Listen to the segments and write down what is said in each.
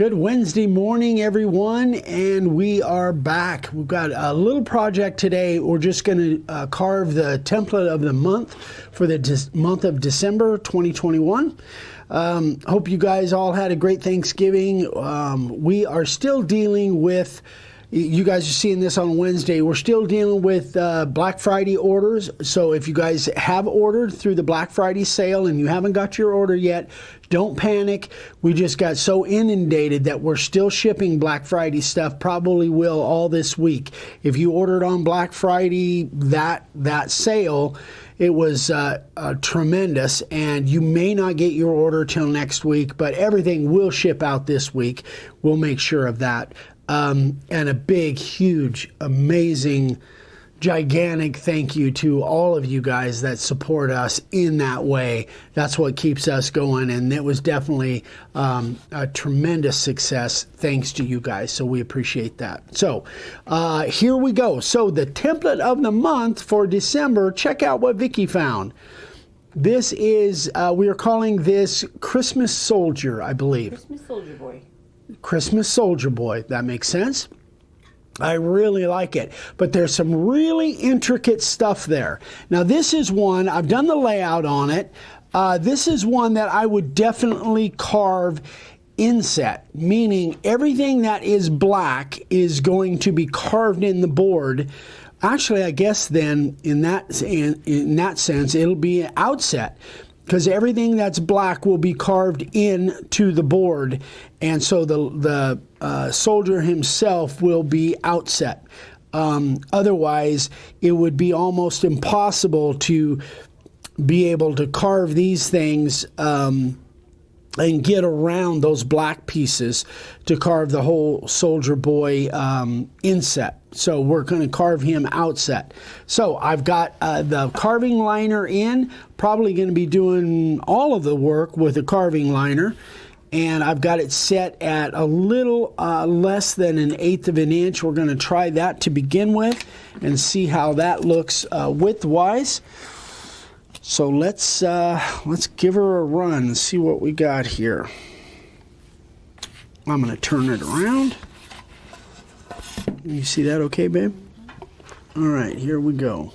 Good Wednesday morning, everyone, and we are back. We've got a little project today. We're just going to carve the template of the month for the month of December 2021. Hope you guys all had a great Thanksgiving. We are still dealing with, you guys are seeing this on Wednesday, we're still dealing with Black Friday orders. So if you guys have ordered through the Black Friday sale and you haven't got your order yet, don't panic. We just got so inundated that we're still shipping Black Friday stuff, probably will all this week. If you ordered on Black Friday, that sale, it was tremendous, and you may not get your order till next week, but everything will ship out this week. We'll make sure of that. And a big, huge, amazing, gigantic thank you to all of you guys that support us in that way. That's what keeps us going, and it was definitely a tremendous success thanks to you guys, so we appreciate that. So here we go. So the template of the month for December, check out what Vicky found. This is, we are calling this Christmas Soldier, I believe. Christmas Soldier Boy. Christmas Soldier Boy, that makes sense. I really like it, but there's some really intricate stuff there. Now this is one, I've done the layout on it. This is one that I would definitely carve inset, meaning everything that is black is going to be carved in the board. Actually, I guess then in that sense, it'll be outset, because everything that's black will be carved into the board, and so the soldier himself will be outset. Otherwise, it would be almost impossible to be able to carve these things and get around those black pieces to carve the whole soldier boy inset. So we're going to carve him outset. So I've got the carving liner in, probably going to be doing all of the work with the carving liner. And I've got it set at a little less than 1/8 of an inch. We're going to try that to begin with and see how that looks width-wise. So let's give her a run and see what we got here. I'm going to turn it around. You see that okay, babe? All right, here we go.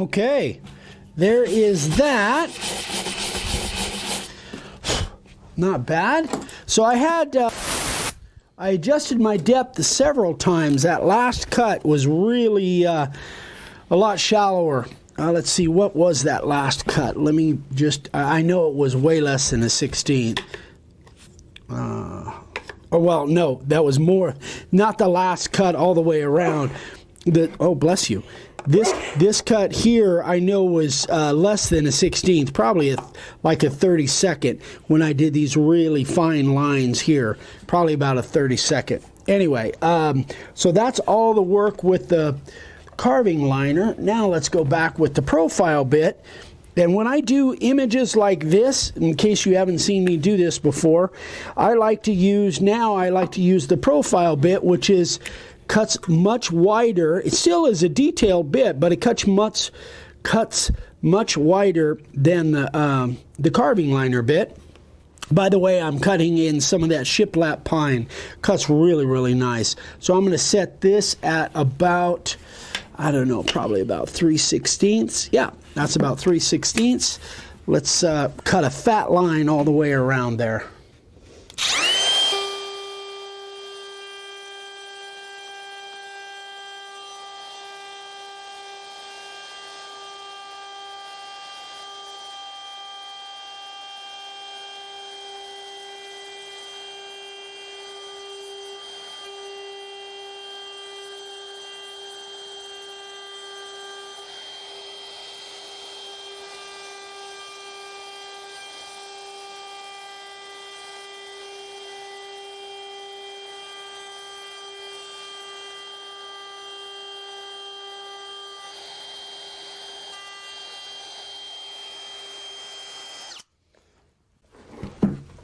Okay, there is that. Not bad. So I had, I adjusted my depth several times. That last cut was really a lot shallower. Let's see, what was that last cut? Let me just, I know it was way less than a 16th. Oh, well, no, that was more, not the last cut all the way around. Oh, bless you. This cut here, I know was less than a 16th, probably like a 32nd when I did these really fine lines here, probably about a 32nd. Anyway, so that's all the work with the carving liner. Now let's go back with the profile bit. And when I do images like this, in case you haven't seen me do this before, I like to use the profile bit, which cuts much wider. It still is a detailed bit, but it cuts much wider than the carving liner bit. By the way, I'm cutting in some of that shiplap pine. Cuts really, really nice. So I'm going to set this at about, I don't know, probably about 3/16. Yeah, that's about 3/16. Let's cut a fat line all the way around there.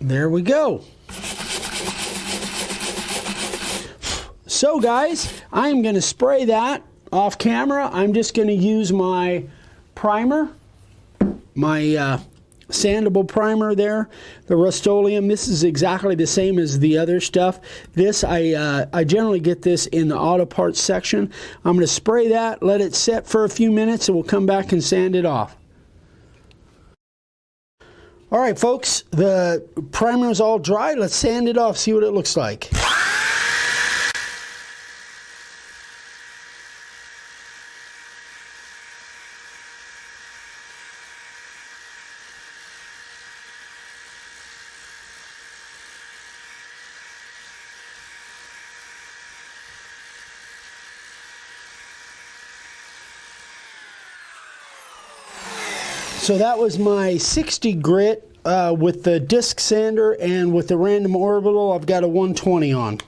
There we go. So guys, I'm going to spray that off camera. I'm just going to use my primer, my sandable primer there, the Rust-Oleum. This is exactly the same as the other stuff. This, I generally get this in the auto parts section. I'm going to spray that, let it set for a few minutes, and we'll come back and sand it off. All right, folks, the primer is all dry. Let's sand it off, see what it looks like. So that was my 60 grit with the disc sander, and with the random orbital, I've got a 120 on.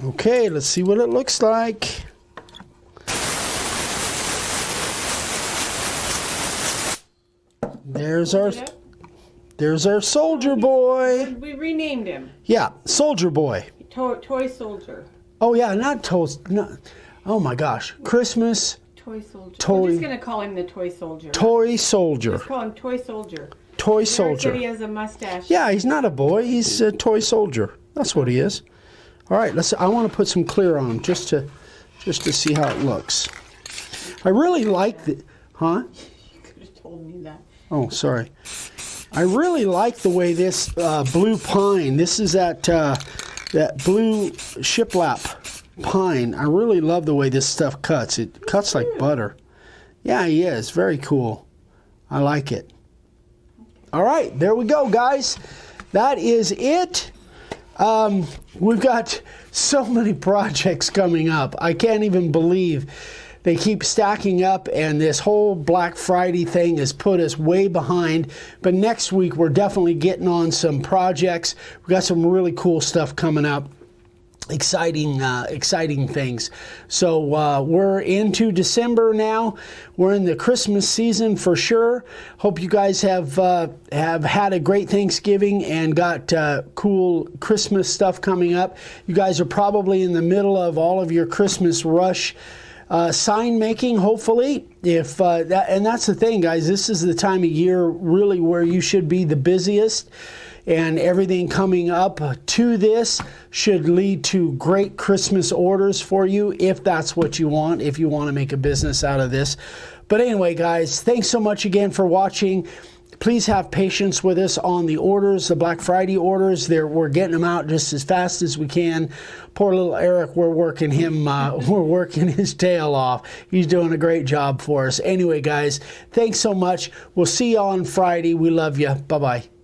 Okay, let's see what it looks like. There's our soldier boy. We renamed him. Yeah, soldier boy. Toy soldier. Oh yeah, not toast. No, oh my gosh, Christmas. Toy soldier. Toy. We're just gonna call him the toy soldier. Toy soldier. Just call him toy soldier. Toy soldier. He has a mustache. Yeah, he's not a boy. He's a toy soldier. That's what he is. All right, I want to put some clear on him just to see how it looks. I really like the, huh? You could have told me that. Oh, sorry. I really like the way this blue pine. This is that blue shiplap pine. I really love the way this stuff cuts. It cuts like butter. Yeah, he is. Very cool. I like it. All right, there we go, guys. That is it. We've got so many projects coming up. I can't even believe they keep stacking up, and this whole Black Friday thing has put us way behind. But next week, we're definitely getting on some projects. We've got some really cool stuff coming up. exciting things. So we're into December now. We're in the Christmas season for sure. Hope you guys have had a great Thanksgiving and got cool Christmas stuff coming up. You guys are probably in the middle of all of your Christmas rush. Sign making, hopefully, and that's the thing, guys. This is the time of year really where you should be the busiest, and everything coming up to this should lead to great Christmas orders for you if that's what you want, if you want to make a business out of this. But anyway, guys, thanks so much again for watching. Please have patience with us on the orders, the Black Friday orders. We're getting them out just as fast as we can. Poor little Eric, we're working his tail off. He's doing a great job for us. Anyway, guys, thanks so much. We'll see you on Friday. We love you. Bye-bye.